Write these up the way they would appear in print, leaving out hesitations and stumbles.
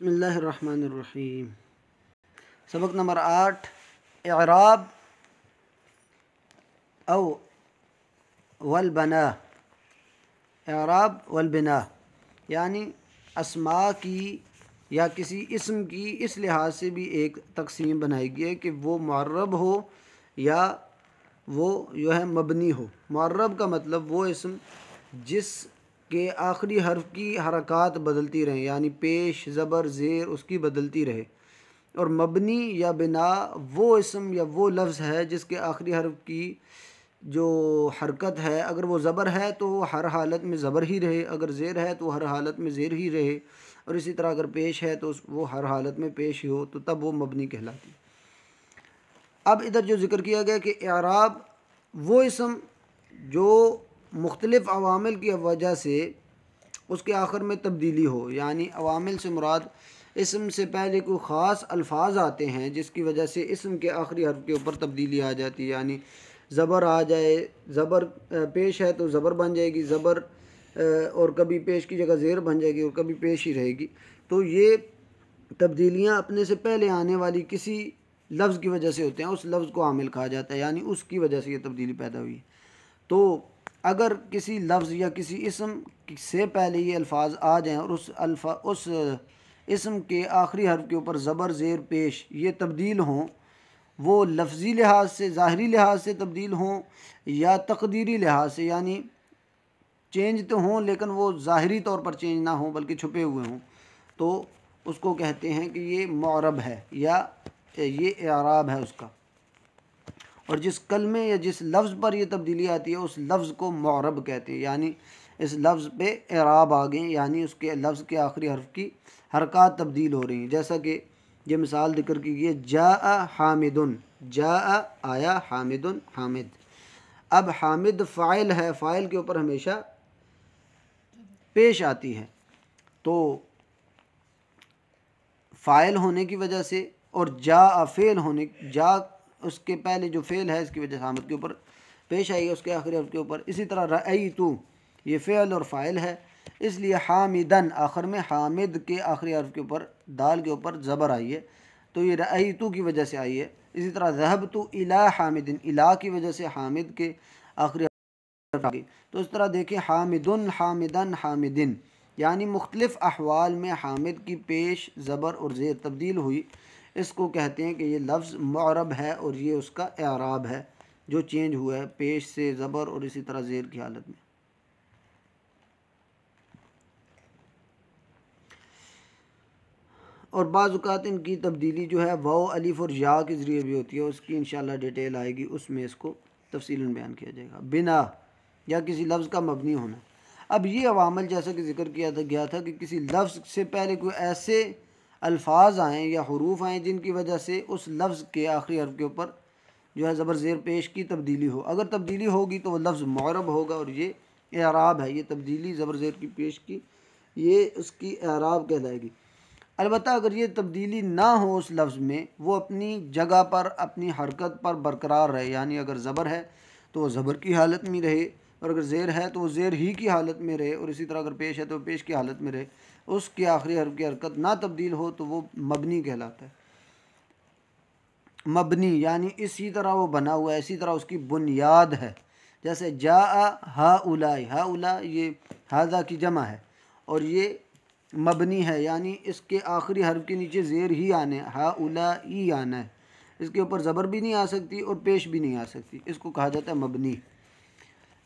بسم اللہ الرحمن الرحیم۔ سبق نمبر 8، اعراب او والبناء۔ اعراب والبناء یعنی اسماء کی یا کسی اسم کی اس لحاظ سے بھی ایک تقسیم بنائی گئی ہے کہ وہ معرب ہو یا وہ مبنی ہو۔ معرب کا مطلب وہ اسم جس کے آخری حرف کی حرکات بدلتی رہیں، یعنی پیش، زبر، زیر اس کی بدلتی رہے۔ اور مبنی یا بنا وہ اسم یا وہ لفظ ہے جس کے آخری حرف کی جو حرکت ہے، اگر وہ زبر ہے تو وہ ہر حالت میں زبر ہی رہے، اگر زیر ہے تو ہر حالت میں زیر ہی رہے، اور اسی طرح اگر پیش ہے تو وہ ہر حالت میں پیش ہی ہو، تو تب وہ مبنی کہلاتی۔ اب ادھر جو ذکر کیا گیا کہ اعراب وہ اسم جو مختلف عوامل کی وجہ سے اس کے آخر میں تبدیلی ہو، یعنی عوامل سے مراد اسم سے پہلے کوئی خاص الفاظ آتے ہیں جس کی وجہ سے اسم کے آخری حرف کے اوپر تبدیلی آ جاتی ہے، یعنی زبر آ جائے، زبر پیش ہے تو زبر بن جائے گی، زبر اور کبھی پیش کی جگہ زیر بن جائے گی اور کبھی پیش ہی رہے گی۔ تو یہ تبدیلیاں اپنے سے پہلے آنے والی کسی لفظ کی وجہ سے ہوتے ہیں، اس لفظ کو عامل کہا جاتا ہے، یعنی اس کی وجہ سے یہ تبدیلی پیدا ہوئی۔ تو اگر کسی لفظ یا کسی اسم سے پہلے یہ الفاظ آ جائیں اور اس اسم کے آخری حرف کے اوپر زبر، زیر، پیش یہ تبدیل ہوں، وہ لفظی لحاظ سے، ظاہری لحاظ سے تبدیل ہوں یا تقدیری لحاظ سے، یعنی چینج تو ہوں لیکن وہ ظاہری طور پر چینج نہ ہوں بلکہ چھپے ہوئے ہوں، تو اس کو کہتے ہیں کہ یہ معرب ہے یا یہ اعراب ہے اس کا۔ اور جس کلمے یا جس لفظ پر یہ تبدیلی آتی ہے اس لفظ کو معرب کہتے ہیں، یعنی اس لفظ پہ اعراب آ گئے، یعنی اس کے لفظ کے آخری حرف کی حرکات تبدیل ہو رہی ہیں۔ جیسا کہ یہ مثال ذکر کی گئی ہے، جاء حامدن، جاء آیا، حامدن حامد۔ اب حامد فاعل ہے، فاعل کے اوپر ہمیشہ پیش آتی ہے، تو فاعل ہونے کی وجہ سے اور جاء فعل ہونے، جاء اس کے پہلے جو فعل ہے اس کی وجہ سے حامد کے اوپر پیش آئی ہے، اس کے آخری حرف کے اوپر۔ اسی طرح رأیتو یہ فعل اور فاعل ہے، اس لیے حامدن آخر میں حامد کے آخری حرف کے اوپر دال کے اوپر زبر آئی ہے، تو یہ رأیتو کی وجہ سے آئی ہے۔ اسی طرح ذہبت الی حامدن، الی کی وجہ سے حامد کے آخری حرف آ گئی۔ تو اس طرح دیکھیں حامدن، حامدن، حامدن، یعنی مختلف احوال میں حامد کی پیش، زبر اور زیر تبدیل ہوئی، اس کو کہتے ہیں کہ یہ لفظ معرب ہے اور یہ اس کا اعراب ہے جو چینج ہوا ہے پیش سے زبر اور اسی طرح زیر کی حالت میں۔ اور بعض اوقات ان کی تبدیلی جو ہے واو، الف اور یا کے ذریعے بھی ہوتی ہے، اس کی انشاءاللہ ڈیٹیل آئے گی، اس میں اس کو تفصیلاً بیان کیا جائے گا۔ بنا یا کسی لفظ کا مبنی ہونا۔ اب یہ عوامل جیسا کہ ذکر کیا گیا تھا کہ کسی لفظ سے پہلے کوئی ایسے الفاظ آئیں یا حروف آئیں جن کی وجہ سے اس لفظ کے آخری حرف کے اوپر جو ہے زبر، زیر، پیش کی تبدیلی ہو۔ اگر تبدیلی ہوگی تو وہ لفظ معرب ہوگا اور یہ اعراب ہے، یہ تبدیلی زبر، زیر کی پیش کی، یہ اس کی اعراب کہلائے گی۔ البتہ اگر یہ تبدیلی نہ ہو اس لفظ میں، وہ اپنی جگہ پر، اپنی حرکت پر برقرار رہے، یعنی اگر زبر ہے تو وہ زبر کی حالت میں رہے، اور اگر زیر ہے تو وہ زیر ہی کی حالت میں رہے، اور اسی طرح اگر پیش ہے تو وہ پیش کی حالت میں رہے، اس کے آخری حرف کی حرکت نہ تبدیل ہو تو وہ مبنی کہلاتا ہے۔ مبنی یعنی اسی طرح وہ بنا ہوا ہے، اسی طرح اس کی بنیاد ہے۔ جیسے جاء ہؤلاء، ہؤلاء یہ ھذا کی جمع ہے اور یہ مبنی ہے، یعنی اس کے آخری حرف کے نیچے زیر ہی آنے، ہؤلاء ہی آنا ہے، اس کے اوپر زبر بھی نہیں آ سکتی اور پیش بھی نہیں آ سکتی، اس کو کہا جاتا ہے مبنی۔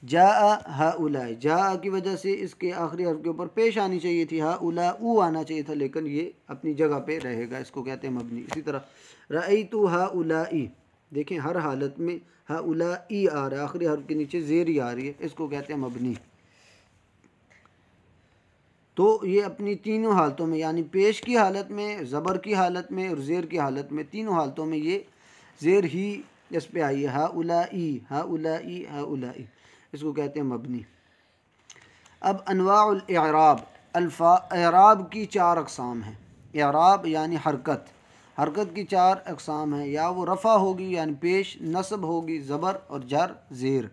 جاء ہؤلاء، جاء کی وجہ سے اس کے آخری حرف کے اوپر پیش آنی چاہیے تھی، ہؤلاء آنا چاہیے تھا، لیکن یہ اپنی جگہ پہ رہے گا، اس کو کہتے ہیں مبنی۔ اسی طرح رأیت ہؤلاء، دیکھیں ہر حالت میں ہؤلاء آ رہا ہے، آخری حرف کے نیچے زیر ہی آ رہی ہے، اس کو کہتے ہیں مبنی۔ تو یہ اپنی تینوں حالتوں میں، یعنی پیش کی حالت میں، زبر کی حالت میں اور زیر کی حالت میں، تینوں حالتوں میں یہ زیر ہی اس پہ آئی ہے، ہؤلاء، ہؤلاء، ہؤلاء، اس کو کہتے ہیں مبنی۔ اب انواع الاعراب، اعراب کی 4 اقسام ہیں۔ اعراب یعنی حرکت، حرکت کی 4 اقسام ہیں، یا وہ رفع ہوگی یعنی پیش، نصب ہوگی زبر اور جر زیر،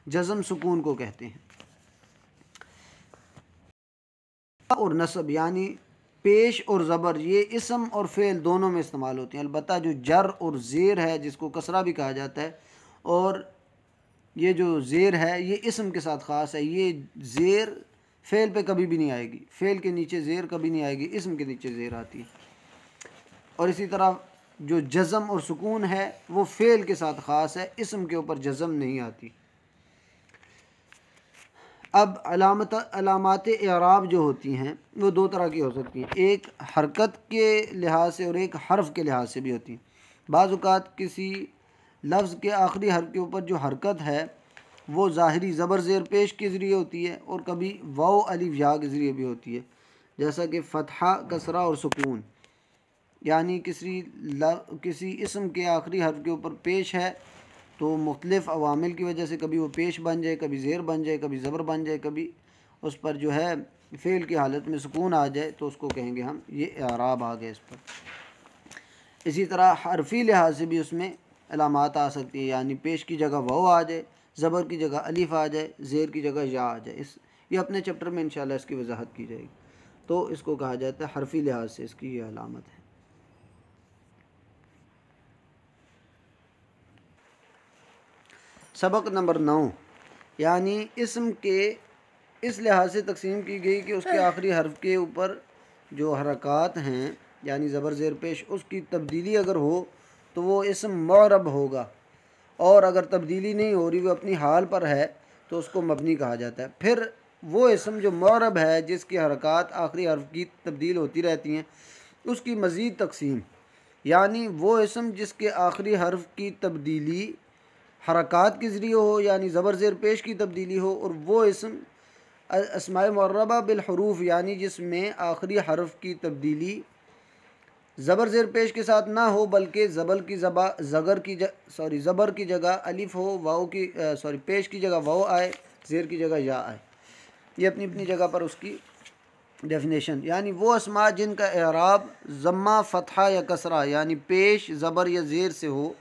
جزم سکون کو کہتے ہیں۔ اور نصب یعنی پیش اور زبر یہ اسم اور فعل دونوں میں استعمال ہوتے ہیں، البتہ جو جر اور زیر ہے جس کو کسرہ بھی کہا جاتا ہے، اور یہ جو زیر ہے یہ اسم کے ساتھ خاص ہے، یہ زیر فعل پہ کبھی بھی نہیں آئے گی، فعل کے نیچے زیر کبھی نہیں آئے گی، اسم کے نیچے زیر آتی ہے۔ اور اسی طرح جو جزم اور سکون ہے وہ فعل کے ساتھ خاص ہے، اسم کے اوپر جزم نہیں آتی۔ اب علامات اعراب جو ہوتی ہیں وہ دو طرح کی ہو سکتی ہیں، ایک حرکت کے لحاظ سے اور ایک حرف کے لحاظ سے بھی ہوتی ہیں۔ بعض اوقات کسی لفظ کے آخری حرف کے اوپر جو حرکت ہے وہ ظاہری زبر زیر پیش کے ذریعے ہوتی ہے، اور کبھی واو الف یا کے ذریعے بھی ہوتی ہے، جیسا کہ فتحہ، کسرہ اور سکون، یعنی کسی اسم کے آخری حرف کے اوپر پیش ہے تو مختلف عوامل کی وجہ سے کبھی وہ پیش بن جائے، کبھی زیر بن جائے، کبھی زبر بن جائے، کبھی اس پر جو ہے فعل کی حالت میں سکون آ جائے، تو اس کو کہیں گے ہم یہ اعراب آ گئے اس پر۔ اسی طرح حرفی لحاظ سے بھی اس میں علامات آ سکتی ہیں، یعنی پیش کی جگہ واو آ جائے، زبر کی جگہ الف آ جائے، زیر کی جگہ یا آ جائے۔ یہ اپنے چیپٹر میں انشاءاللہ اس کی وضاحت کی جائے گی، تو اس کو کہا جاتا ہے حرفی لحاظ سے اس کی یہ علامت ہے۔ سبق نمبر 9، یعنی اسم کے اس لحاظ سے تقسیم کی گئی کہ اس کے آخری حرف کے اوپر جو حرکات ہیں یعنی زبر زیر پیش، اس کی تبدیلی اگر ہو تو وہ اسم معرب ہوگا، اور اگر تبدیلی نہیں ہو رہی، وہ اپنی حال پر ہے، تو اس کو مبنی کہا جاتا ہے۔ پھر وہ اسم جو معرب ہے جس کی حرکات آخری حرف کی تبدیل ہوتی رہتی ہیں، اس کی مزید تقسیم، یعنی وہ اسم جس کے آخری حرف کی تبدیلی حرکات کے ذریعے ہو، یعنی زبر زیر پیش کی تبدیلی ہو، اور وہ اسم اسماء معربہ بالحروف، یعنی جس میں آخری حرف کی تبدیلی زبر زیر پیش کے ساتھ نہ ہو بلکہ زبر کی جگہ الف ہو، پیش کی جگہ واو آئے، زیر کی جگہ یا آئے۔ یہ اپنی اپنی جگہ پر اس کی ڈیفینیشن، یعنی وہ اسماء جن کا اعراب ضمہ، فتحہ یا کسرہ یعنی پیش، زبر یا زیر سے ہو،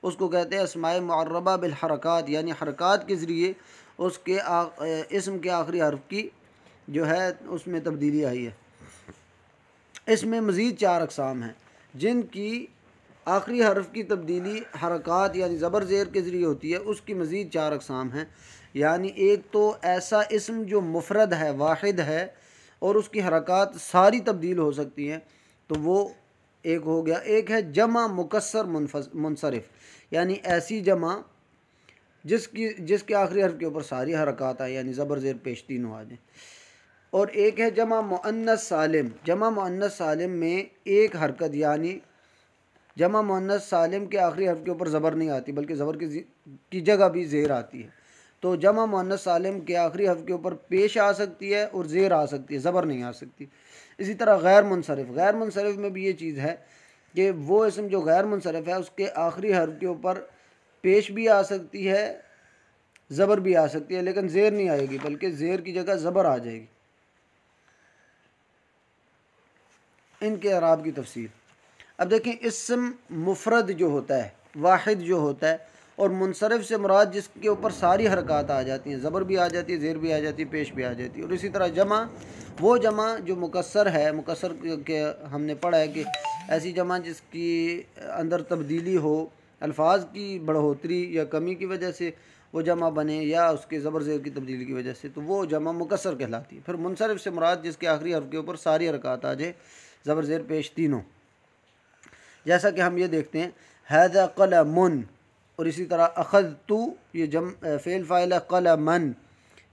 اس کو کہتے ہیں اسماء معربہ بالحرکات، یعنی حرکات کے ذریعے اس کے اسم کے آخری حرف کی جو ہے اس میں تبدیلی آئی ہے۔ اس میں مزید 4 اقسام ہیں جن کی آخری حرف کی تبدیلی حرکات یعنی زبر زیر کے ذریعے ہوتی ہے، اس کی مزید 4 اقسام ہیں، یعنی ایک تو ایسا اسم جو مفرد ہے، واحد ہے، اور اس کی حرکات ساری تبدیل ہو سکتی ہیں، تو وہ ایک ہو گیا۔ ایک ہے جمع مکسر منصرف، یعنی ایسی جمع جس کے آخری حرف کے اوپر ساری حرکات آئیں، یعنی زبر زیر پیش تینوں آ جائیں۔ اور ایک ہے جمع مؤنث سالم، جمع مؤنث سالم میں ایک حرکت، یعنی جمع مؤنث سالم کے آخری حرف کے اوپر زبر نہیں آتی بلکہ زبر کی جگہ بھی زیر آتی ہے، تو جمع مؤنث سالم کے آخری حرف کے اوپر پیش آ سکتی ہے اور زیر آ سکتی ہے، زبر نہیں آ سکتی۔ اسی طرح غیر منصرف میں بھی یہ چیز ہے کہ وہ اسم جو غیر منصرف ہے اس کے آخری حرف کے اوپر پیش بھی آ سکتی ہے، زبر بھی آ سکتی ہے، لیکن زیر نہیں آئے گی بلکہ زیر کی جگہ زبر آ جائے گی۔ ان کے اعراب کی تفصیل اب دیکھیں، اسم مفرد جو ہوتا ہے، واحد جو ہوتا ہے، اور منصرف سے مراد جس کے اوپر ساری حرکات آ جاتی ہیں، زبر بھی آ جاتی ہے، زیر بھی آ جاتی ہے، پیش بھی آ جاتی ہے۔ اور اسی طرح جمع، وہ جمع جو مکسر ہے، مکسر کے ہم نے پڑھا ہے کہ ایسی جمع جس کی اندر تبدیلی ہو، الفاظ کی بڑھوتری یا کمی کی وجہ سے وہ جمع بنے، یا اس کے زبر زیر کی تبدیلی کی وجہ سے، تو وہ جمع مکسر کہلاتی ہے۔ پھر منصرف سے مراد جس کے آخری حرف کے اوپر ساری حرکات آ جائے، زبر زیر پیش تینوں، جیسا کہ ہم یہ دیکھتے ہیں ھذا قلم، اور اسی طرح اخذت، یہ فعل فاعل ہے، قلمن،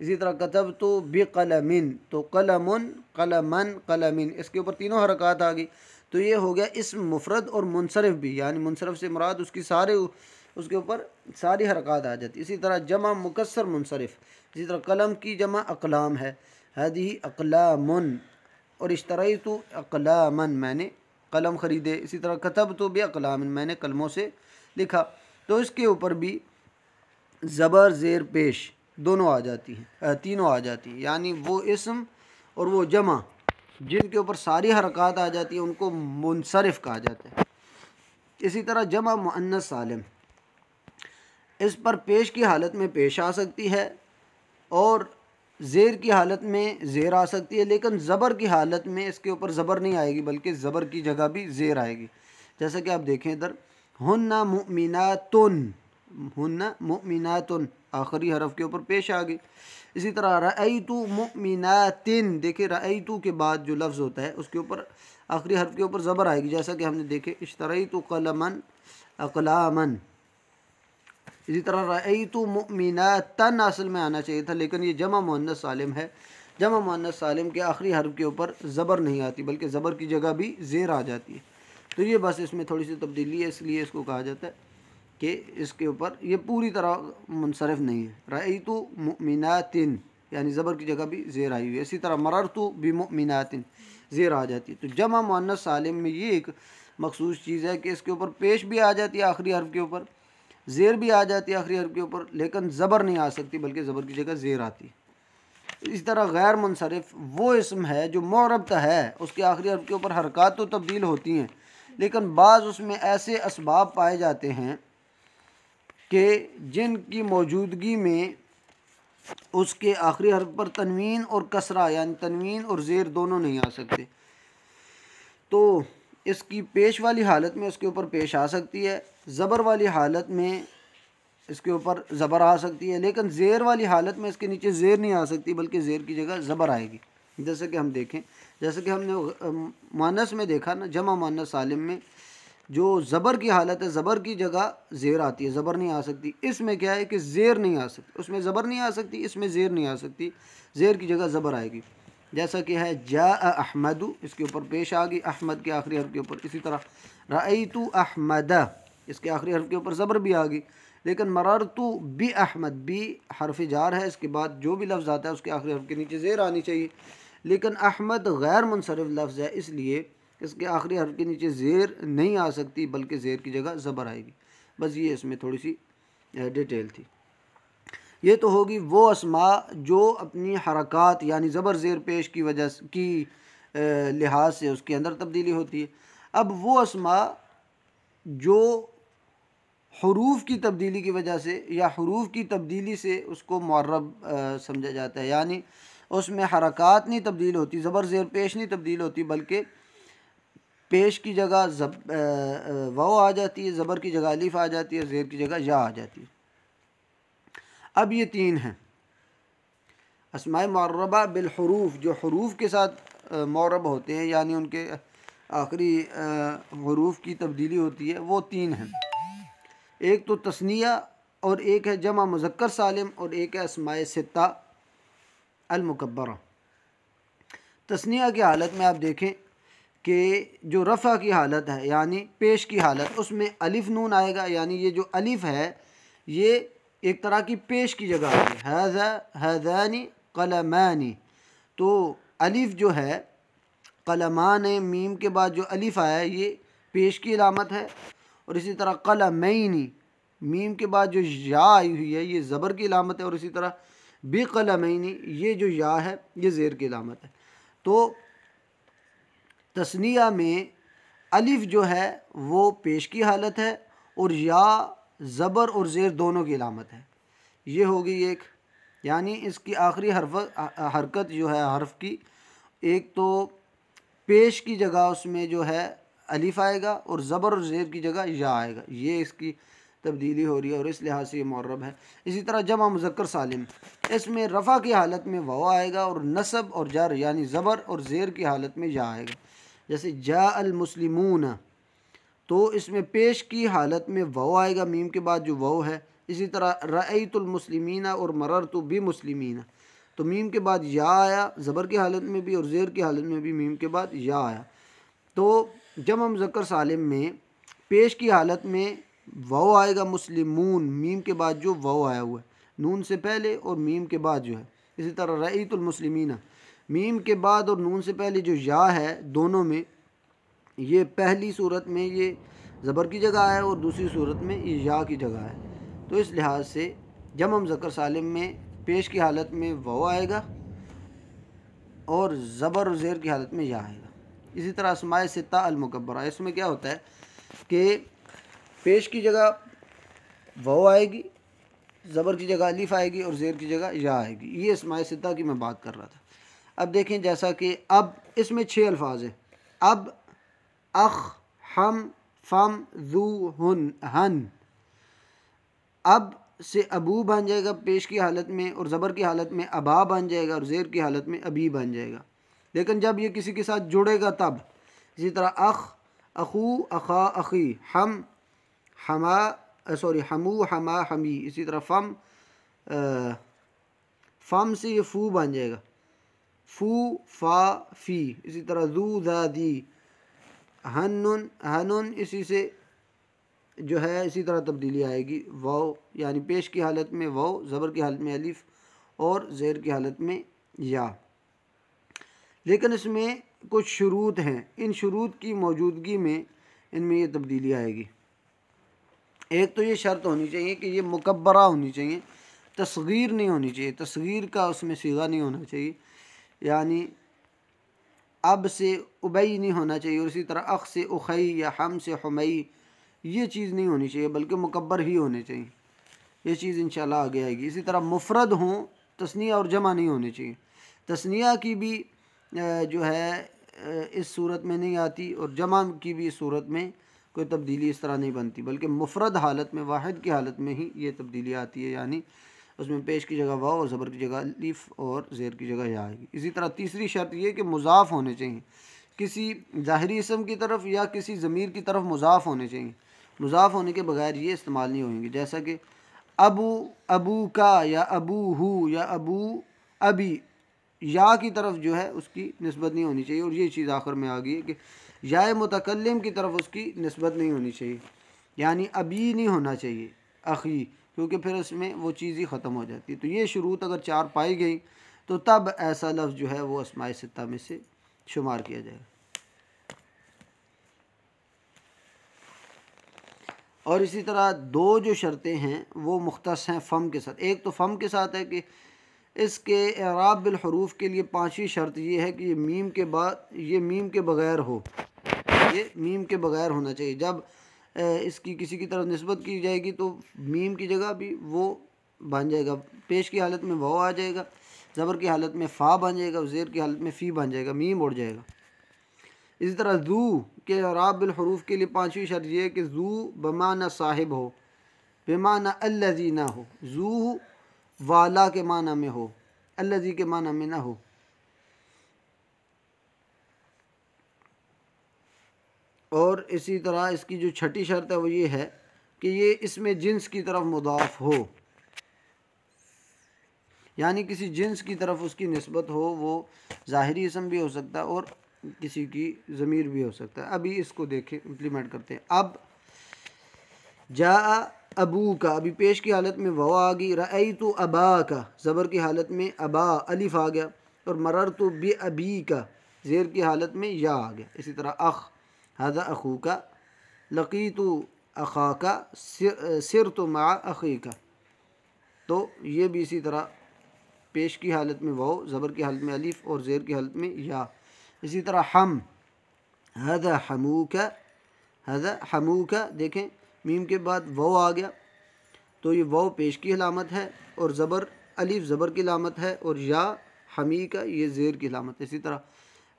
اسی طرح کتبت بقلم، تو قلم، قلمن، قلمن، اس کے اوپر تینوں حرکات آ گئی، تو یہ ہو گیا اسم مفرد اور منصرف بھی، یعنی منصرف سے مراد اس کے اوپر ساری حرکات آ جاتی۔ اسی طرح جمع مکسر منصرف، اسی طرح قلم کی جمع اقلام ہے، ہذہ اقلام، اور اشتریت اقلاما، میں نے قلم خریدے۔ اسی طرح کتبت باقلام، میں نے قلموں سے لکھا، تو اس کے اوپر بھی زبر زیر پیش دونوں آ جاتی ہیں، تینوں آ جاتی ہیں، یعنی وہ اسم اور وہ جمع جن کے اوپر ساری حرکات آ جاتی ہیں ان کو منصرف کہا جاتا ہے۔ اسی طرح جمع مؤنث سالم، اس پر پیش کی حالت میں پیش آ سکتی ہے، اور زیر کی حالت میں زیر آ سکتی ہے، لیکن زبر کی حالت میں اس کے اوپر زبر نہیں آئے گی بلکہ زبر کی جگہ بھی زیر آئے گی. جیسا کہ آپ دیکھیں ادھر ہن مؤمناتن، ہن مؤمناتن آخری حرف کے اوپر پیش آ گئی. اسی طرح رأیت مؤمناتن، دیکھیں رأیت کے بعد جو لفظ ہوتا ہے اس کے اوپر آخری حرف کے اوپر زبر آئے گی، جیسا کہ ہم نے دیکھے اشتریت قلما اقلاما. اسی طرح رأیت مؤمناتن اصل میں آنا چاہیے تھا، لیکن یہ جمع مؤنث سالم ہے. جمع مؤنث سالم کے آخری حرف کے اوپر زبر نہیں آتی بلکہ زبر کی جگہ بھی زیر آ جاتی ہے. تو یہ بس اس میں تھوڑی سی تبدیلی ہے، اس لیے اس کو کہا جاتا ہے کہ اس کے اوپر یہ پوری طرح منصرف نہیں ہے. رأیت مؤمناتن یعنی زبر کی جگہ بھی زیر آئی ہوئی ہے. اسی طرح مررت بمؤمناتن زیر آ جاتی ہے. تو جمع مؤنث سالم میں یہ ایک مخصوص چیز ہے کہ اس کے اوپر پیش بھی آ جاتی ہے آخری حرف کے اوپر، زیر بھی آ جاتی ہے آخری حرف کے اوپر، لیکن زبر نہیں آ سکتی بلکہ زبر کی جگہ زیر آتی ہے. اس طرح غیر منصرف وہ اسم ہے جو معرب ہے، اس کے آخری حرف کے اوپر حرکات تو تبدیل ہوتی ہیں، لیکن بعض اس میں ایسے اسباب پائے جاتے ہیں کہ جن کی موجودگی میں اس کے آخری حرف پر تنوین اور کسرہ یعنی تنوین اور زیر دونوں نہیں آ سکتے. تو اس کی پیش والی حالت میں اس کے اوپر پیش آ سکتی ہے، زبر والی حالت میں اس کے اوپر زبر آ سکتی ہے، لیکن زیر والی حالت میں اس کے نیچے زیر نہیں آ سکتی بلکہ زیر کی جگہ زبر آئے گی. جیسے کہ ہم دیکھیں، جیسے کہ ہم نے مؤنث میں دیکھا نا، جمع مؤنث سالم میں جو زبر کی حالت ہے زبر کی جگہ زیر آتی ہے، زبر نہیں آ سکتی. اس میں کیا ہے کہ زیر نہیں آ سکتی، اس میں زبر نہیں آ سکتی، اس میں زیر نہیں آ سکتی، زیر کی جگہ زبر آئے گی. جیسا کہ ہے جاء احمد، اس کے اوپر پیش آ گئی احمد کے آخری حرف کے اوپر. اسی طرح رأیت احمد، اس کے آخری حرف کے اوپر زبر بھی آ گئی. لیکن مررت باحمد، بھی حرف جار ہے، اس کے بعد جو بھی لفظ آتا ہے اس کے آخری حرف کے نیچے زیر آنی چاہیے، لیکن احمد غیر منصرف لفظ ہے، اس لیے اس کے آخری حرف کے نیچے زیر نہیں آ سکتی بلکہ زیر کی جگہ زبر آئے گی. بس یہ اس میں تھوڑی سی ڈیٹیل تھی. یہ تو ہوگی وہ اسماء جو اپنی حرکات یعنی زبر زیر پیش کی وجہ کی لحاظ سے اس کے اندر تبدیلی ہوتی ہے. اب وہ اسماء جو حروف کی تبدیلی کی وجہ سے یا حروف کی تبدیلی سے اس کو معرب سمجھا جاتا ہے، یعنی اس میں حرکات نہیں تبدیل ہوتی، زبر زیر پیش نہیں تبدیل ہوتی بلکہ پیش کی جگہ واو آ جاتی ہے، زبر کی جگہ الف آ جاتی ہے، زیر کی جگہ یا آ جاتی ہے. اب یہ تین ہیں اسماء معربہ بالحروف، جو حروف کے ساتھ معرب ہوتے ہیں یعنی ان کے آخری حروف کی تبدیلی ہوتی ہے، وہ تین ہیں. ایک تو تثنیہ اور ایک ہے جمع مذکر سالم اور ایک ہے اسماء ستہ المکبرہ. تثنیہ کی حالت میں آپ دیکھیں کہ جو رفع کی حالت ہے یعنی پیش کی حالت، اس میں الف نون آئے گا، یعنی یہ جو الف ہے یہ ایک طرح کی پیش کی جگہ ہے. ھذا ھذان قلمان، تو الف جو ہے قلمان میم کے بعد جو الف آیا ہے یہ پیش کی علامت ہے، اور اسی طرح قلمین میم کے بعد جو یا آئی ہوئی ہے یہ زبر کی علامت ہے، اور اسی طرح بقلمین یہ جو یا ہے یہ زیر کی علامت ہے. تو تثنیہ میں الف جو ہے وہ پیش کی حالت ہے اور یا زبر اور زیر دونوں کی علامت ہے. یہ ہوگی ایک، یعنی اس کی آخری حرکت جو ہے حرف کی، ایک تو پیش کی جگہ اس میں جو ہے الف آئے گا اور زبر اور زیر کی جگہ یا آئے گا، یہ اس کی تبدیلی ہو رہی ہے اور اس لحاظ سے یہ معرب ہے. اسی طرح جمع مذکر سالم، اس میں رفع کی حالت میں واو آئے گا اور نصب اور جر یعنی زبر اور زیر کی حالت میں یا آئے گا. جیسے جاء المسلمون، تو اس میں پیش کی حالت میں واو آئے گا میم کے بعد جو واو ہے. اسی طرح رأیت المسلمین اور مررت بمسلمین، تو میم کے بعد یا آیا زبر کی حالت میں بھی اور زیر کی حالت میں بھی میم کے بعد یا آیا. تو جمع مذکر سالم میں پیش کی حالت میں واو آئے گا مسلمون میم کے بعد جو واو آیا ہوا ہے نون سے پہلے اور میم کے بعد جو ہے. اسی طرح رأیت المسلمین میم کے بعد اور نون سے پہلے جو یا ہے دونوں میں، یہ پہلی صورت میں یہ زبر کی جگہ ہے اور دوسری صورت میں یہ یا کی جگہ ہے. تو اس لحاظ سے جمع مذکر سالم میں پیش کی حالت میں واو آئے گا اور زبر اور زیر کی حالت میں یا آئے گا. اسی طرح اسماء ستہ المکبرہ، اس میں کیا ہوتا ہے کہ پیش کی جگہ واو آئے گی، زبر کی جگہ الف آئے گی اور زیر کی جگہ یا آئے گی. یہ اسماء ستہ کی میں بات کر رہا تھا. اب دیکھیں جیسا کہ اب اس میں 6 الفاظ ہیں. اب، اخ، ہم، فم، ذو، ہن. اب سے ابو بن جائے گا پیش کی حالت میں، اور زبر کی حالت میں ابا بن جائے گا، اور زیر کی حالت میں ابی بن جائے گا. لیکن جب یہ کسی کے ساتھ جڑے گا تب. اسی طرح اخ، اخو، اخا، اخی. ہم، ہما، ہمو، ہما، ہمی. اسی طرح فم، فم سے یہ فو بن جائے گا، فو، فا، فی. اسی طرح ذو، ذا، دی. ہنن، ہنن. اسی سے جو ہے اسی طرح تبدیلی آئے گی. واو یعنی پیش کی حالت میں واو، زبر کی حالت میں الف، اور زیر کی حالت میں یا. لیکن اس میں کچھ شروط ہیں. ان شروط کی موجودگی میں ان میں یہ تبدیلی آئے گی. ایک تو یہ شرط ہونی چاہیے کہ یہ مکبرہ ہونی چاہیے، تصغیر نہیں ہونی چاہیے، تصغیر کا اس میں صیغہ نہیں ہونا چاہیے. یعنی اب سے ابئی نہیں ہونا چاہیے، اور اسی طرح اخ سے اخئی یا ہم سے حمئی یہ چیز نہیں ہونی چاہیے، بلکہ مکبر ہی ہونے چاہیے. یہ چیز انشاءاللہ آگے آئے گی. اسی طرح مفرد ہوں، تثنیہ اور جمع نہیں ہونے چاہیے. تثنیہ کی بھی جو ہے اس صورت میں نہیں آتی، اور جمع کی بھی اس صورت میں کوئی تبدیلی اس طرح نہیں بنتی، بلکہ مفرد حالت میں، واحد کی حالت میں ہی یہ تبدیلی آتی ہے. یعنی اس میں پیش کی جگہ واو اور زبر کی جگہ الف اور زیر کی جگہ یا آئے گی. اسی طرح تیسری شرط یہ کہ مضاف ہونے چاہیے، کسی ظاہری اسم کی طرف یا کسی ضمیر کی طرف مضاف ہونے چاہیے. مضاف ہونے کے بغیر یہ استعمال نہیں ہوئیں گے. جیسا کہ ابو، ابو کا، یا ابو ہو، یا ابو ابی. یا کی طرف جو ہے اس کی نسبت نہیں ہونی چاہیے، اور یہ چیز آخر میں آ گئی ہے کہ یا متکلم کی طرف اس کی نسبت نہیں ہونی چاہیے. یعنی ابی نہیں ہونا چاہیے اخی، کیونکہ پھر اس میں وہ چیز ہی ختم ہو جاتی ہے. تو یہ شروط اگر 4 پائی گئی تو تب ایسا لفظ جو ہے وہ اسماء ستہ میں سے شمار کیا جائے گا. اور اسی طرح 2 جو شرطیں ہیں وہ مختص ہیں فم کے ساتھ. ایک تو فم کے ساتھ ہے کہ اس کے اعراب بالحروف کے لیے 5ویں شرط یہ ہے کہ یہ میم کے بعد، یہ میم کے بغیر ہو. یہ میم کے بغیر ہونا چاہیے. جب اس کی کسی کی طرف نسبت کی جائے گی تو میم کی جگہ بھی وہ بن جائے گا، پیش کی حالت میں واو آ جائے گا، زبر کی حالت میں فا بن جائے گا، اور زیر کی حالت میں فی بن جائے گا، میم اڑ جائے گا. اسی طرح ذو کے اعراب بالحروف کے لیے 5ویں شرط یہ ہے کہ ذو بمعنی صاحب ہو، بمعنی الذی نہ ہو. ذو والا کے معنی میں ہو، الذی کے معنی میں نہ ہو. اور اسی طرح اس کی جو 6ٹھی شرط ہے وہ یہ ہے کہ یہ اس میں جنس کی طرف مضاف ہو، یعنی کسی جنس کی طرف اس کی نسبت ہو. وہ ظاہری اسم بھی ہو سکتا ہے اور کسی کی ضمیر بھی ہو سکتا ہے. ابھی اس کو دیکھیں، امپلیمنٹ کرتے ہیں. اب جاء ابو کا، ابھی پیش کی حالت میں واو آ گئی. رأیت ابا کا، زبر کی حالت میں ابا الف آ گیا. اور مررت بابی کا، زیر کی حالت میں یا آ گیا. اسی طرح اخ، ھذا اخوک. لقیت اخاک، سرت مع اخیک. تو یہ بھی اسی طرح پیش کی حالت میں واو، زبر کی حالت میں الف، اور زیر کی حالت میں یا. اسی طرح ہم، ھذا حموک، ھذا حموک. دیکھیں میم کے بعد واو آ گیا تو یہ واو پیش کی علامت ہے، اور زبر الف زبر کی علامت ہے، اور یا حمی کا یہ زیر کی علامت ہے. اسی طرح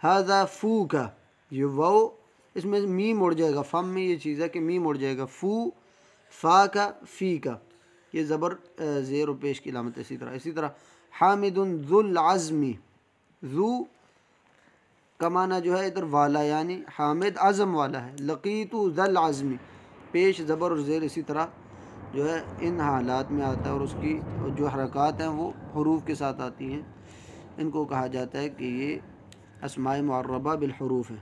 ھذا فو کا، یہ واو اس میں میم اڑ جائے گا. فم میں یہ چیز ہے کہ میم اڑ جائے گا. فو، فا کا، فی کا، یہ زبر زیر و پیش کی علامت ہے. اسی طرح حامد ذو العزم، ذو کا معنی جو ہے ادھر والا، یعنی حامد عزم والا ہے. لقیت ذا العزم، پیش زبر اور زیر اسی طرح جو ہے ان حالات میں آتا ہے، اور اس کی جو حرکات ہیں وہ حروف کے ساتھ آتی ہیں. ان کو کہا جاتا ہے کہ یہ اسماء معربہ بالحروف ہیں.